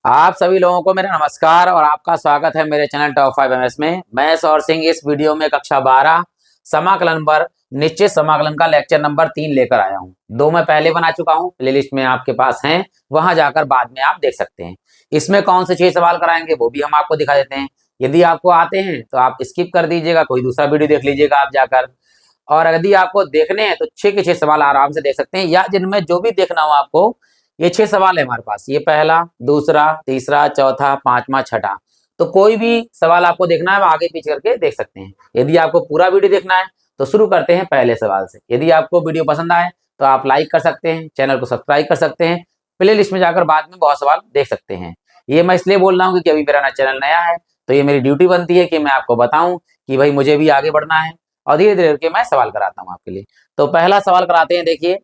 आप सभी लोगों को मेरा नमस्कार और आपका स्वागत है मेरे चैनल टॉप 5 एमएस में। मैं सौर सिंह इस वीडियो में कक्षा 12 समाकलन पर निश्चित समाकलन का लेक्चर नंबर 3 लेकर आया हूं। 2 मैं पहले बना चुका हूं, प्लेलिस्ट में आपके पास हैं, वहां जाकर बाद में आप देख सकते हैं। इसमें कौन से 6 सवाल कराएंगे वो भी हम आपको दिखा देते हैं। यदि आपको आते हैं तो आप स्किप कर दीजिएगा, कोई दूसरा वीडियो देख लीजिएगा आप जाकर। और यदि आपको देखने हैं तो 6 के 6 सवाल आराम से देख सकते हैं, या जिनमें जो भी देखना हो आपको। ये 6 सवाल है हमारे पास, ये पहला, दूसरा, तीसरा, चौथा, पांचवा, छठा। तो कोई भी सवाल आपको देखना है वो आगे पीछे करके देख सकते हैं। यदि आपको पूरा वीडियो देखना है तो शुरू करते हैं पहले सवाल से। यदि आपको वीडियो पसंद आए तो आप लाइक कर सकते हैं, चैनल को सब्सक्राइब कर सकते हैं, प्ले लिस्ट में जाकर बाद में बहुत सवाल देख सकते हैं। ये मैं इसलिए बोल रहा हूँ क्योंकि अभी मेरा चैनल नया है, तो ये मेरी ड्यूटी बनती है कि मैं आपको बताऊं कि भाई मुझे भी आगे बढ़ना है, और धीरे धीरे करके मैं सवाल कराता हूँ आपके लिए। तो पहला सवाल कराते हैं। देखिए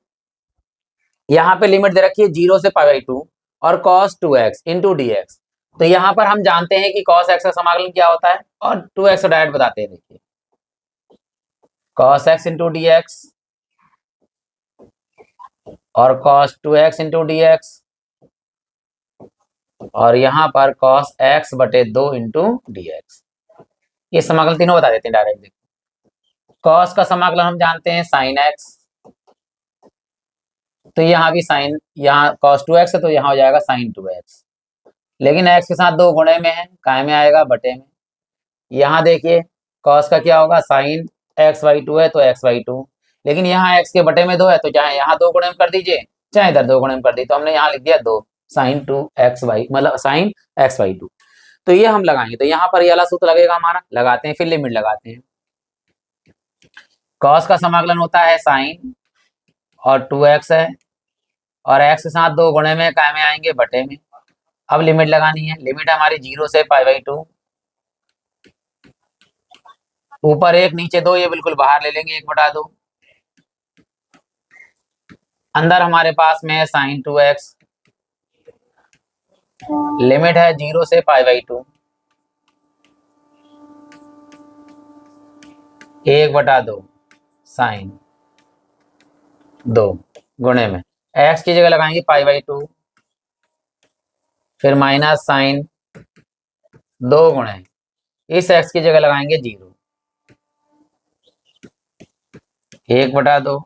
यहाँ पे लिमिट दे रखी है 0 से π/2 और cos 2x into d x. तो यहाँ पर हम जानते हैं कि cos x का समाकलन क्या होता है और 2x को डायरेक्ट बताते हैं। देखिए cos x into d x और cos 2x into d x, और यहाँ पर cos x बटे 2 इंटू डी एक्स। ये समाकलन तीनों बता देते हैं डायरेक्ट। देखिए cos का समाकलन हम जानते हैं sin x, तो यहाँ भी साइन, यहाँ cos 2x है तो यहाँ हो जाएगा sin 2x, लेकिन x के साथ 2 गुणे में है, काय में आएगा, बटे में। यहाँ देखिए cos का क्या होगा, sin x/2 है तो x/2, लेकिन यहाँ x के बटे में 2 है तो चाहे यहाँ 2 गुणे में कर दीजिए चाहे इधर 2 गुणे में कर दीजिए, तो हमने यहाँ लिख दिया 2 sin 2xy मतलब sin x/2। तो ये हम लगाएंगे, तो यहाँ पर ये वाला सूत्र लगेगा हमारा, लगाते हैं, फिर लिमिट लगाते हैं। cos का समाकलन होता है sin और 2x है, और x के साथ 2 गुणे में काय में आएंगे, बटे में। अब लिमिट लगानी है, लिमिट हमारी 0 से π/2, ऊपर 1 नीचे 2, ये बिल्कुल बाहर ले लेंगे, 1/2। अंदर हमारे पास में है sin 2x, लिमिट है 0 से π/2, 1/2 sin 2 गुणे में x की जगह लगाएंगे π/2, फिर माइनस साइन 2 गुणे इस x की जगह लगाएंगे 0, 1/2।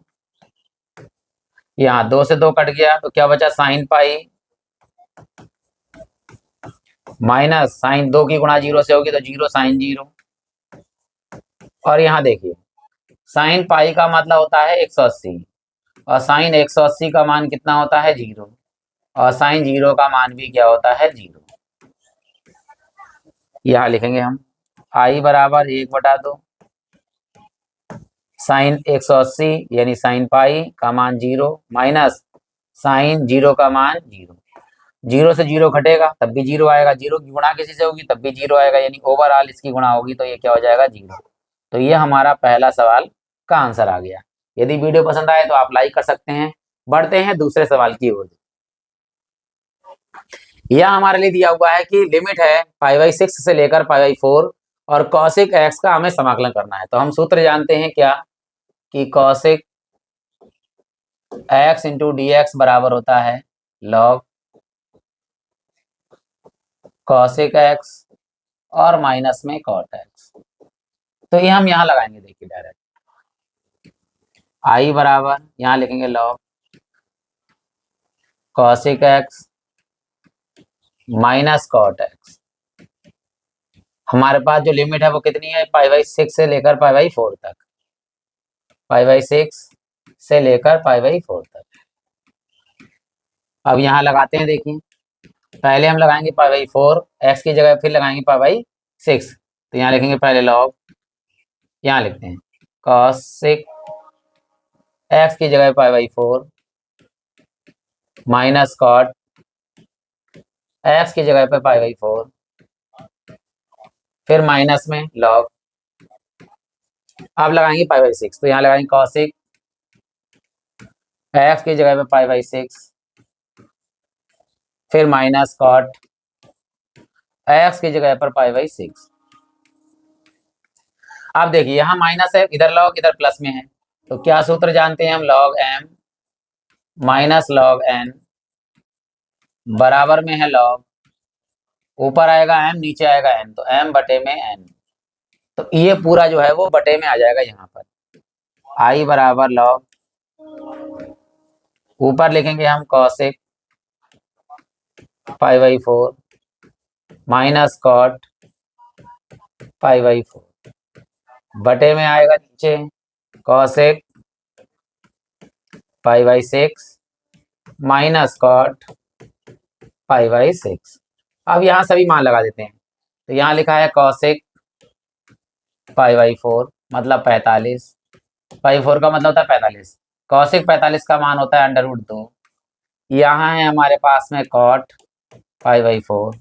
यहाँ 2 से 2 कट गया तो क्या बचा, साइन पाई माइनस साइन 2 की गुणा 0 से होगी तो 0 साइन 0। और यहाँ देखिए साइन पाई का मतलब होता है 180, और साइन 180 का मान कितना होता है, 0, और साइन 0 का मान भी क्या होता है, 0। यहाँ लिखेंगे हम i बराबर 1/2 साइन 180 यानी साइन पाई का मान 0 माइनस साइन 0 का मान 0। 0 से 0 घटेगा तब भी 0 आएगा, 0 की गुणा किसी से होगी तब भी 0 आएगा, यानी ओवरऑल इसकी गुणा होगी तो ये क्या हो जाएगा, 0। तो ये हमारा पहला सवाल का आंसर आ गया। यदि वीडियो पसंद आए तो आप लाइक कर सकते हैं। बढ़ते हैं दूसरे सवाल की ओर। यह हमारे लिए दिया हुआ है कि लिमिट है π/6 से लेकर π/4 और cosec x का हमें समाकलन करना है। तो हम सूत्र जानते हैं क्या, कि cosec x into d x बराबर होता है log cosec x और माइनस में cot x। तो ये हम यहाँ लगाएंगे, देखिए डायरेक्ट i बराबर यहाँ लिखेंगे log cosec x minus cot x। हमारे पास जो लिमिट है वो कितनी है, π/6 से लेकर π/4 तक, π/6 से लेकर π/4 तक। अब यहाँ लगाते हैं, देखिए पहले हम लगाएंगे π/4, x की जगह फिर लगाएंगे π/6। तो यहाँ लिखेंगे पहले log, यहाँ लिखते हैं cosec x की जगह π/4 माइनस cot x की जगह पे π/4, फिर माइनस में log, अब लगाएंगे π/6। तो यहाँ लगाएंगे cosec x की जगह पे π/6, फिर माइनस cot x की जगह पर π/6। अब देखिए यहाँ माइनस है, इधर log इधर प्लस में है, तो क्या सूत्र जानते हैं हम, log m minus log n बराबर में है log ऊपर आएगा m, नीचे आएगा n, तो m बटे में n, तो ये पूरा जो है वो बटे में आ जाएगा यहाँ पर। i बराबर लॉग, ऊपर लिखेंगे हम cosec pi by 4 minus cot pi by 4, बटे में आएगा नीचे cosec pi by 6 minus cot pi by 6। अब यहाँ सभी मान लगा देते हैं, तो यहाँ लिखा है कॉसेक पाई बाई 4 मतलब 45, पाई 4 का मतलब होता है 45, कॉसेक 45 का मान होता है अंडर रूट 2। यहाँ है हमारे पास में कॉट पाई बाई 4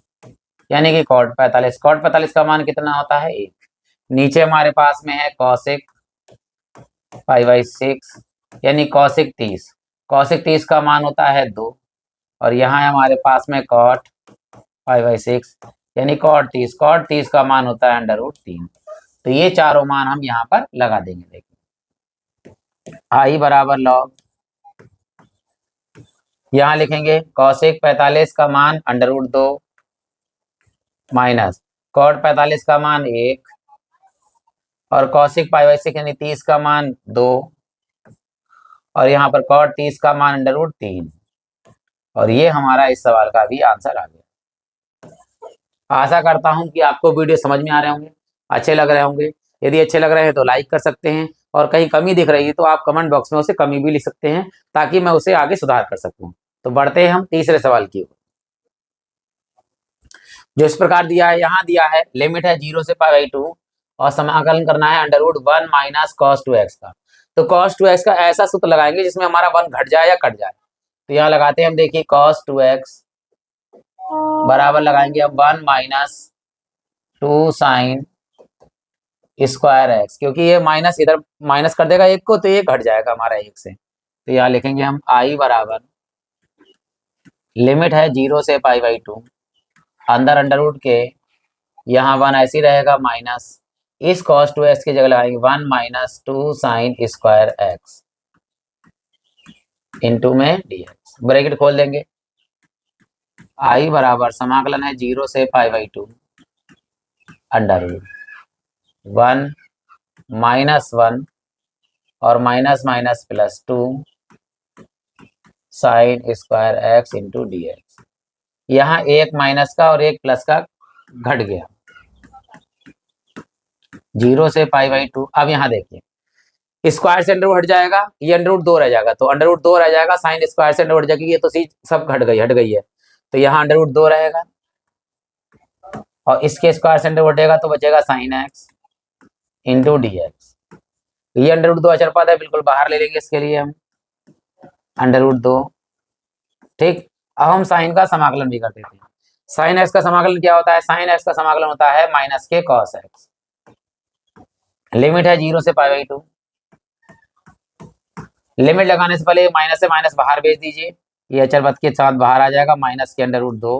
यानी कि कॉट 45, कॉट 45 का मान कितना होता है 1। नीचे हमारे पास में है कॉसेक पाई बाई 6 यानी कॉसेक 30, कॉसेक 30 का मान होता है 2, और यहाँ है हमारे पास में कॉट पाई बाई 6 यानी कॉट 30, कॉट 30 का मान होता है अंडर रूट 3। तो ये चारों मान हम यहाँ पर लगा देंगे। देखिए आई बराबर लॉग, यहाँ लिखेंगे कॉसेक 45 का मान अंडर रूट 2 माइनस कॉट 45 का मान 1 और कॉसेक पाई बाई 6 यानी 30 का मान 2 और यहाँ पर कॉट 30 का मान अंडर रूट 3, और ये हमारा इस सवाल का भी आंसर आ गया। आशा करता हूँ कि आपको वीडियो समझ में आ रहे होंगे, अच्छे लग रहे होंगे। यदि अच्छे लग रहे हैं तो लाइक कर सकते हैं, और कहीं कमी दिख रही है तो आप कमेंट बॉक्स में उसे कमी भी लिख सकते हैं ताकि मैं उसे आगे सुधार कर सकूं। तो बढ़ते हैं हम तीसरे सवाल की ओर, जो इस प्रकार दिया है। यहाँ दिया है लिमिट है 0 से पाई बाई 2 और समाकलन करना है under root 1 minus cos 2x का। तो कॉस 2x का ऐसा सूत्र लगाएंगे जिसमें हमारा 1 घट जाए या कट जाए। तो यहाँ लगाते हैं हम, देखिए कॉस 2x बराबर लगाएंगे हम 1 माइनस 2 साइन स्क्वायर एक्स, क्योंकि ये माइनस इधर माइनस कर देगा एक को, तो ये घट जाएगा हमारा 1 से। तो यहाँ लिखेंगे हम आई बराबर लिमिट है 0 से पाई बाई 2, अंदर अंडर रूट के यहाँ 1 ऐसे ही रहेगा माइनस इस cos 2x की जगह लगाएंगे 1 minus 2 sine square x into में dx, ब्रैकेट खोल देंगे। आई बराबर समाकलन है 0 से pi by 2 under root 1 minus 1 और minus minus plus 2 sine square x into d x. यहाँ एक माइनस का और एक प्लस का घट गया 0 से पाई बाई 2। अब यहाँ देखिए स्क्वायर से अंडर रूट हट जाएगा, ये अंडर रूट 2 रह जाएगा, तो अंडर रूट 2 रह जाएगा, साइन स्क्वायर से अंडर रूट हट जाएगी, ये तो सी सब हट गई है, तो यहाँ अंडर रूट 2 रहेगा और इसके स्क्वायर से अंडर रूट हटेगा तो बचेगा sine x into d x. ये अंडर रूट 2 अचर पद है, बिल्कुल बाहर ले लेंगे इसके लिए हम अंडर रूट 2। ठीक, अब हम साइन का समाकलन भी कर देते हैं। साइन एक्स का समाकलन क्या होता है? साइन एक्स का समाकलन होता है माइनस के कॉस एक्स। लिमिट है 0 से पाई बाई 2। लिमिट लगाने से पहले माइनस से माइनस बाहर भेज दीजिए, ये अचर पद के साथ बाहर आ जाएगा, माइनस के अंडर रूट 2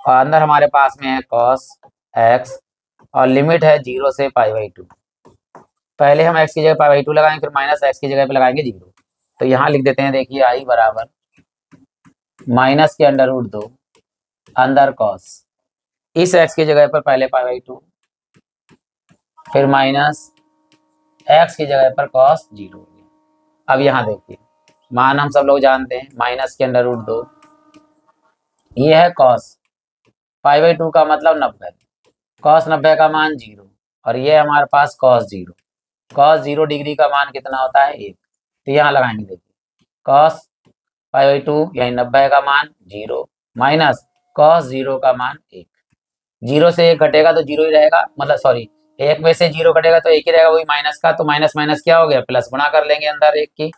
और अंदर हमारे पास में है कॉस एक्स और लिमिट है 0 से पाई बाई 2। पहले हम एक्स की जगह पाई बाई 2 लगाएंगे, फिर माइनस एक्स की जगह पे लगाएंगे 0। तो यहाँ लिख देते हैं, देखिए आई बराबर माइनस के अंडर रूट 2 अंदर कॉस, इस एक्स की जगह पर पहले पाई बाई 2 फिर माइनस एक्स की जगह पर कॉस 0। अब यहाँ देखिए मान हम सब लोग जानते हैं, माइनस के अंडर रूट 2, ये है कॉस पाई बाई 2 का मतलब 90, कॉस 90 का मान 0 और ये हमारे पास कॉस 0। कॉस 0 डिग्री का मान कितना होता है 1। तो यहाँ लगाएंगे, देखिए कॉस पाई बाई 2 यानी 90 का मान 0 माइनस कॉस 0 का मान 1। 0 से 1 घटेगा तो 0 ही रहेगा, मतलब सॉरी 1 में से 0 घटेगा तो 1 ही रहेगा, वही माइनस का, तो माइनस माइनस क्या हो गया प्लस, गुणा कर लेंगे अंदर 1 की,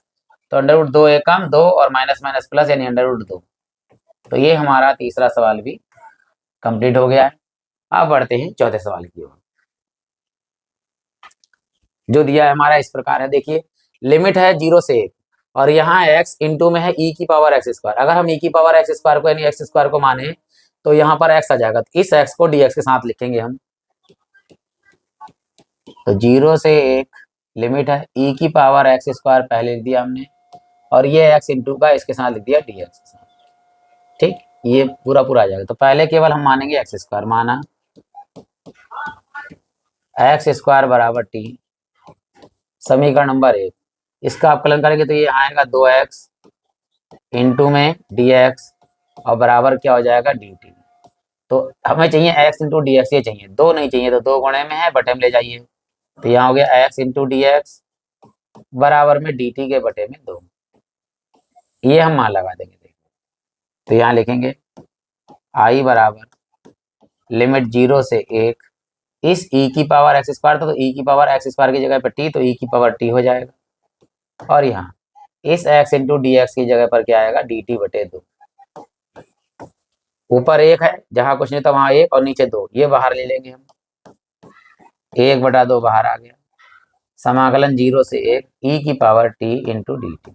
तो अंडर रूट 2 1 कम 2 और माइनस माइनस प्लस यानी अंडर रूट 2। तो ये हमारा तीसरा सवाल भी कंप्लीट हो गया है। अब बढ़ते हैं चौथे सवाल की ओर, जो दिया है हमारा इस प्रकार है। देखिए लिमिट है 0 से 1 और यहाँ x इंटू में है e की पावर एक्स स्क्वायर। अगर हम e की पावर एक्स स्क्वायर को यानी एक्स स्क्वायर को माने तो यहाँ पर x आ जाएगा, तो इस x को dx के साथ लिखेंगे हम। तो 0 से 1 लिमिट है e की पावर एक्स स्क्वायर पहले लिख दिया हमने और ये x इंटू का इसके साथ लिख दिया dx के साथ। ठीक, ये पूरा पूरा आ जाएगा। तो पहले केवल हम मानेंगे एक्स स्क्वायर, माना एक्स स्क्वायर बराबर टी, समीकरण नंबर 1। इसका अवकलन करेंगे तो ये आएगा 2x इंटू में dx और बराबर क्या हो जाएगा dt। तो हमें चाहिए x इंटू डी एक्स, ये चाहिए, दो नहीं चाहिए, तो दो गुणे में है, बटे में ले जाइए। तो यहाँ हो गया x इंटू डी एक्स बराबर में dt के बटे में 2। ये हम मान लगा देंगे, देखिए। तो यहाँ लिखेंगे i बराबर लिमिट 0 से 1, इस e की पावर एक्स स्क्वायर था तो e की पावर एक्स स्क्वायर की जगह पर t, तो e की पावर t हो जाएगा। और यहाँ इस x इंटू डी एक्स की जगह पर क्या आएगा, dt बटे 2। ऊपर 1 है, जहां कुछ नहीं था वहां 1, और नीचे 2, ये बाहर ले लेंगे हम, 1/2 बाहर आ गया। समाकलन 0 से 1 e की power t into D T.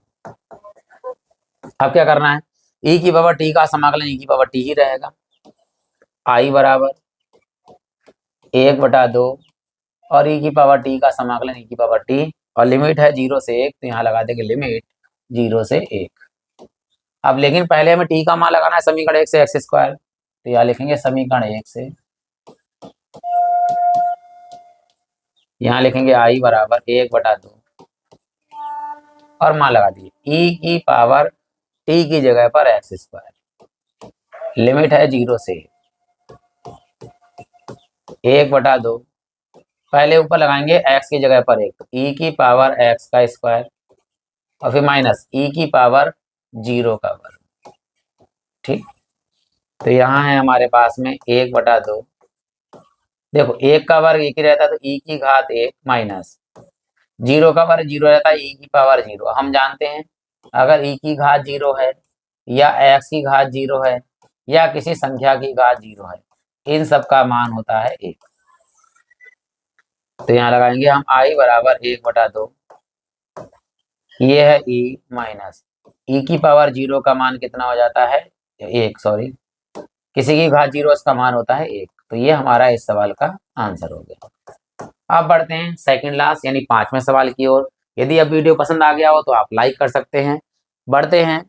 अब क्या करना है, e की पावर t का समाकलन e की पावर t ही रहेगा। i बराबर 1/2 और e की पावर t का समाकलन e की पावर t, और लिमिट है 0 से 1, तो यहाँ लगा देंगे लिमिट 0 से 1। अब लेकिन पहले हमें t का मान लगाना है समीकरण 1 से एक्स स्क्वायर, तो यहाँ लिखेंगे समीकरण 1 से, यहाँ लिखेंगे i बराबर 1/2 और मान लगा दिए e की पावर t की जगह पर एक्स स्क्वायर, लिमिट है 0 से 1/2, पहले ऊपर लगाएंगे x की जगह पर 1, तो e की पावर x का स्क्वायर और फिर माइनस e की पावर 0 का वर्ग। ठीक, तो यहाँ है हमारे पास में 1/2, देखो 1 का वर्ग 1 ही रहता है, तो e की घात 1 माइनस 0 का वर्ग 0 रहता है, e की पावर 0। हम जानते हैं अगर e की घात 0 है या x की घात 0 है या किसी संख्या की घात 0 है, इन सब का मान होता है 1। तो यहाँ लगाएंगे हम i बराबर 1/2, ये है e माइनस e की पावर 0 का मान कितना हो जाता है 1, सॉरी किसी की घात 0 इसका मान होता है 1। तो ये हमारा इस सवाल का आंसर हो गया। अब बढ़ते हैं सेकंड लास्ट यानी 5वें सवाल की ओर। यदि अब वीडियो पसंद आ गया हो तो आप लाइक कर सकते हैं। बढ़ते हैं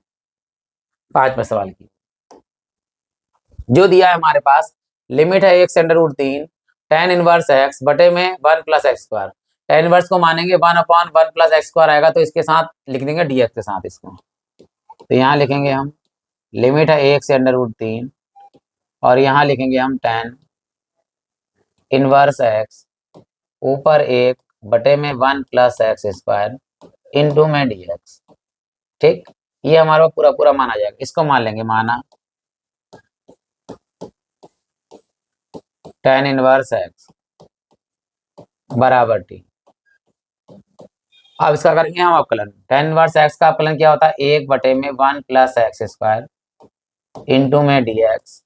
5वें सवाल की, जो दिया है हमारे पास, लिमिट है 1 से √3 tan इनवर्स x बटे में 1 + x स्क्वायर। tan इनवर्स को मानेंगे 1/1 + x स्क्वायर आएगा, तो इसके साथ लिख देंगे dx के साथ इसको। तो यहाँ लिखेंगे हम लिमिट है 1 से √3 और यहाँ लिखेंगे हम tan इनवर्स x ऊपर 1 बटे में 1 + x स्क्वायर इंटू में dx। ठीक, ये हमारा पूरा पूरा माना जाएगा, इसको मान लेंगे, माना tan इनवर्स x बराबर t। अब इसका करेंगे हम अवकलन। tan इनवर्स x का अवकलन क्या होता है, 1 बटे में 1 + x स्क्वायर इंटू में dx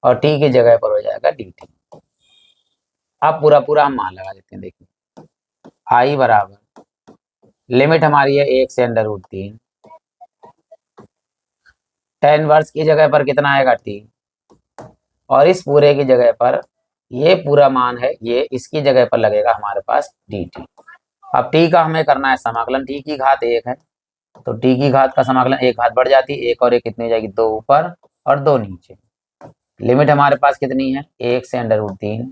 और t की जगह पर हो जाएगा dt। अब पूरा पूरा हम मान लगा देते हैं, देखिए i बराबर लिमिट हमारी है 1 से √3, tan इनवर्स की जगह पर कितना आएगा t, और इस पूरे की जगह पर ये पूरा मान है, ये इसकी जगह पर लगेगा हमारे पास dt। अब t का हमें करना है समाकलन, t की घात 1 है तो t की घात का समाकलन 1 घात बढ़ जाती है, 1 और 1 कितनी हो जाएगी, 2 ऊपर और 2 नीचे। लिमिट हमारे पास कितनी है 1 से √3,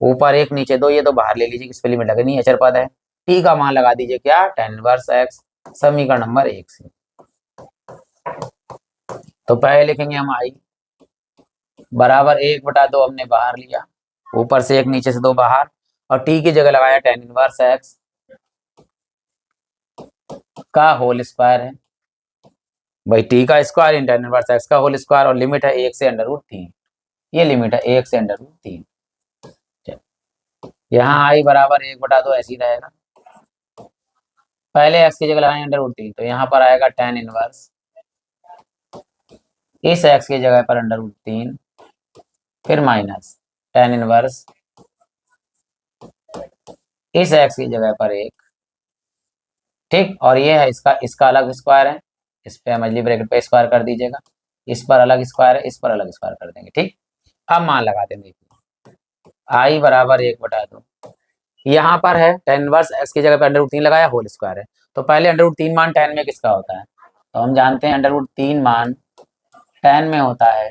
ऊपर 1 नीचे 2, ये तो बाहर ले लीजिए, इस पर लिमिट लगनी है, अचर पद है। t का मान लगा दीजिए क्या, tan इनवर्स x, समीकरण नंबर 1 से। तो पहले लिखेंगे हम i बराबर 1/2 हमने बाहर लिया, ऊपर से 1 नीचे से 2 बाहर, और t की जगह लगाया tan इनवर्स x का होल स्क्वायर है, भाई t का स्क्वायर इन tan इनवर्स x का होल स्क्वायर, और लिमिट है 1 से √3, ये लिमिट है 1 से √3। यहाँ i बराबर 1/2 ऐसे ही रहेगा, पहले x की जगह लगाएंगे √3, तो यहाँ पर आएगा tan इनवर्स इस x की जगह पर √3, फिर माइनस tan इनवर्स इस x की जगह पर 1। ठीक, और ये है इसका अलग स्क्वायर है, इस पे मछली ब्रैकेट पे स्क्वायर कर दीजिएगा, इस पर अलग स्क्वायर है, इस पर अलग स्क्वायर कर देंगे। ठीक, अब मान लगाते हैं, देखिए i बराबर 1/2, यहाँ पर है tan इनवर्स x की जगह पर √3 लगाया, होल स्क्वायर है, तो पहले √3 मान tan में किसका होता है, तो हम जानते हैं √3 मान tan में होता है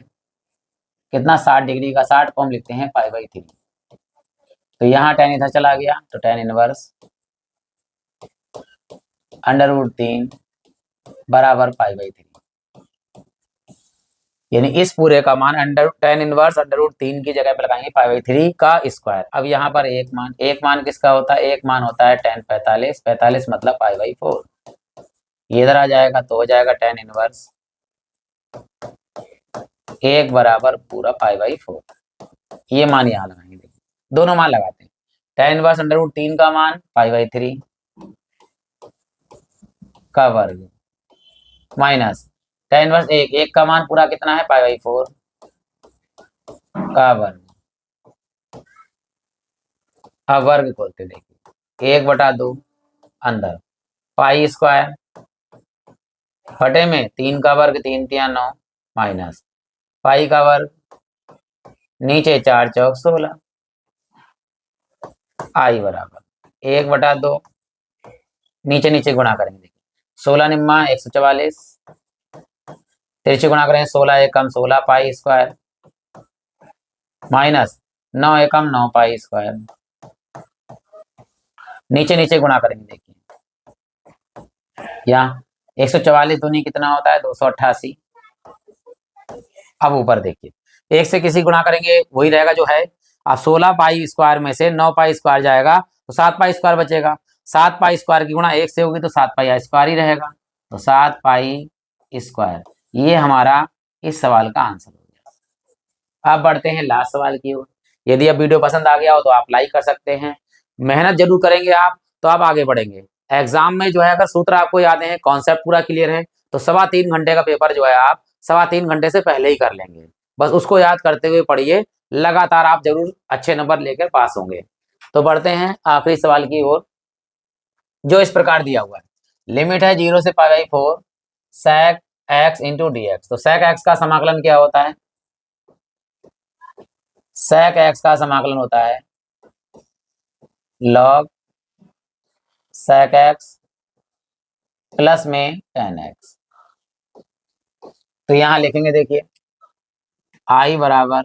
कितना, 60 डिग्री का 60 को हम लिखते हैं π/3। तो यहाँ tan इधर चला गया तो tan इनवर्स √3 बराबर π/3, यानी इस पूरे का मान tan इनवर्स √3 की जगह पे लगाएंगे π/3 का स्क्वायर। अब यहाँ पर एक मान किसका होता है, एक मान होता है tan 45, 45 मतलब π/4। ये इधर आ जाएगा तो हो जाएगा tan इनवर्स 1 बराबर पूरा π/4। ये मान यहाँ लगाएंगे, देखिए दोनों मान लगाते हैं। tan इनवर्स √3 का मान π/3 का वर्ग माइनस tan इनवर्स एक का मान पूरा कितना है π/4 का वर्ग। अब वर्ग खोलते देखिए 1/2 अंदर π² बटे में 3 का वर्ग 3 × 9 माइनस पाई का वर्ग नीचे 4 चौक 16 आई बराबर 1/2 नीचे नीचे गुणा करेंगे, देखिए 16 निम्मा 144 तिरछे गुणा करें 16 एकम 16 π² माइनस 9 एकम 9 π²। नीचे नीचे गुणा करेंगे, देखिए यहाँ 144 दूनी कितना होता है 288। अब ऊपर देखिए एक से किसी गुणा करेंगे वही रहेगा जो है। अब 16 π² में से 9 π² जाएगा तो 7 π² बचेगा। 7 π² की गुणा 1 से होगी तो 7 πi² ही रहेगा, तो 7 π²। ये हमारा इस सवाल का आंसर हो गया। अब बढ़ते हैं लास्ट सवाल की ओर। यदि अब वीडियो पसंद आ गया हो तो आप लाइक कर सकते हैं, मेहनत जरूर करेंगे आप तो आप आगे बढ़ेंगे। एग्जाम में जो है अगर सूत्र आपको याद है, कॉन्सेप्ट पूरा क्लियर है तो 3.25 घंटे का पेपर जो है आप 3.25 घंटे से पहले ही कर लेंगे। बस उसको याद करते हुए पढ़िए, लगातार आप जरूर अच्छे नंबर लेकर पास होंगे। तो बढ़ते हैं आखिरी सवाल की ओर जो इस प्रकार दिया हुआ है। लिमिट है 0 से π/4 sec x × dx। तो sec x का समाकलन क्या होता है, sec x का समाकलन होता है log sec x प्लस में tan x। तो यहां लिखेंगे, देखिए i बराबर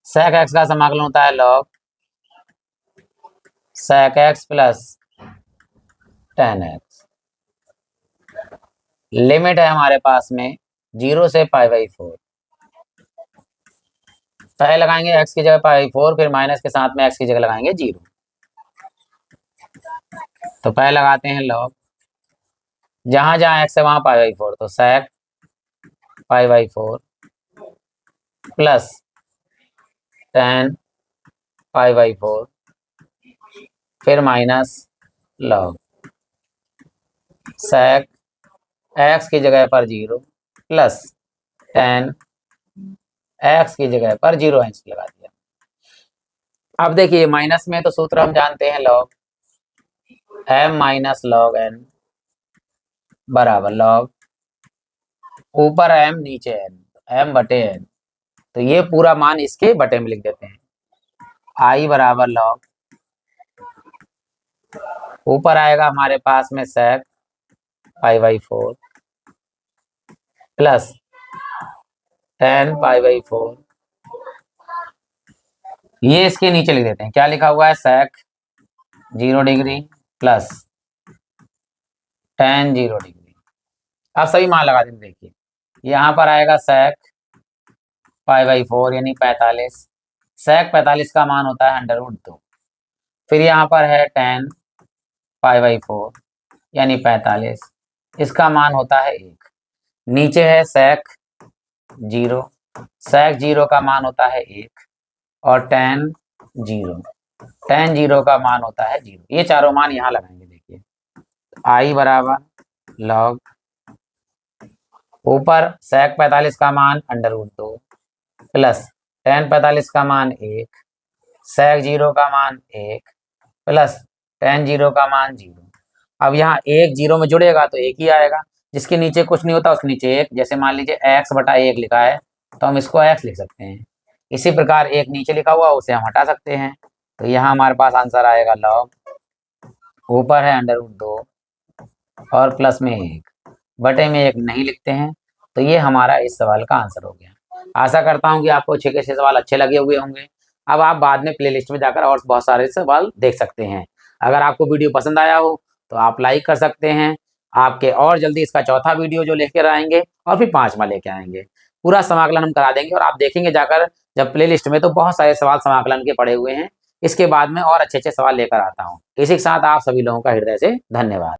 sec x का समाकलन होता है log sec x plus tan x। Limit है हमारे पास में 0 से π/4। पहले लगाएंगे x की जगह π/4, फिर माइनस के साथ में x की जगह लगाएंगे 0। तो पहले लगाते हैं log, जहां जहां x है वहां π/4, तो sec π/4 प्लस tan π/4 फिर माइनस log sec x की जगह पर 0 प्लस tan x की जगह पर 0 इंच लगा दिया। अब देखिए माइनस में तो सूत्र हम जानते हैं log m minus log n बराबर log ऊपर m नीचे n, m बटे n। तो ये पूरा मान इसके बटे में लिख देते हैं। i बराबर log ऊपर आएगा हमारे पास में sec π/4 प्लस tan π/4। ये इसके नीचे लिख देते हैं, क्या लिखा हुआ है sec 0 degree plus tan 0 degree. अब सभी मान लगा देंगे, देखिए यहाँ पर आएगा sec π/4 यानी 45। sec 45 का मान होता है √2। फिर यहाँ पर है tan π/4 यानी 45, इसका मान होता है 1। नीचे है sec 0, sec 0 का मान होता है 1 और tan 0 का मान होता है 0। ये चारों मान यहाँ लगाएंगे, देखिए i बराबर log ऊपर sec 45 का मान √2 प्लस tan 45 का मान 1, sec 0 का मान 1 प्लस tan 0 का मान 0। अब यहाँ 1 0 में जुड़ेगा तो 1 ही आएगा, जिसके नीचे कुछ नहीं होता उसके नीचे 1। जैसे मान लीजिए x/1 लिखा है तो हम इसको x लिख सकते हैं। इसी प्रकार 1 नीचे लिखा हुआ उसे हम हटा सकते हैं। तो यहाँ हमारे पास आंसर आएगा log ऊपर है √2 और प्लस में 1 बटे में 1 नहीं लिखते हैं तो ये हमारा इस सवाल का आंसर हो गया। आशा करता हूँ कि आपको 6 के 6 सवाल अच्छे लगे हुए होंगे। अब आप बाद में प्लेलिस्ट में जाकर और बहुत सारे सवाल देख सकते हैं। अगर आपको वीडियो पसंद आया हो तो आप लाइक कर सकते हैं। आपके और जल्दी इसका चौथा वीडियो जो लेकर आएंगे और फिर 5वां लेके आएंगे। पूरा समाकलन हम करा देंगे और आप देखेंगे जाकर जब प्लेलिस्ट में तो बहुत सारे सवाल समाकलन के पड़े हुए हैं। इसके बाद में और अच्छे-अच्छे सवाल लेकर आता हूँ। इसी के साथ आप सभी लोगों का हृदय से धन्यवाद।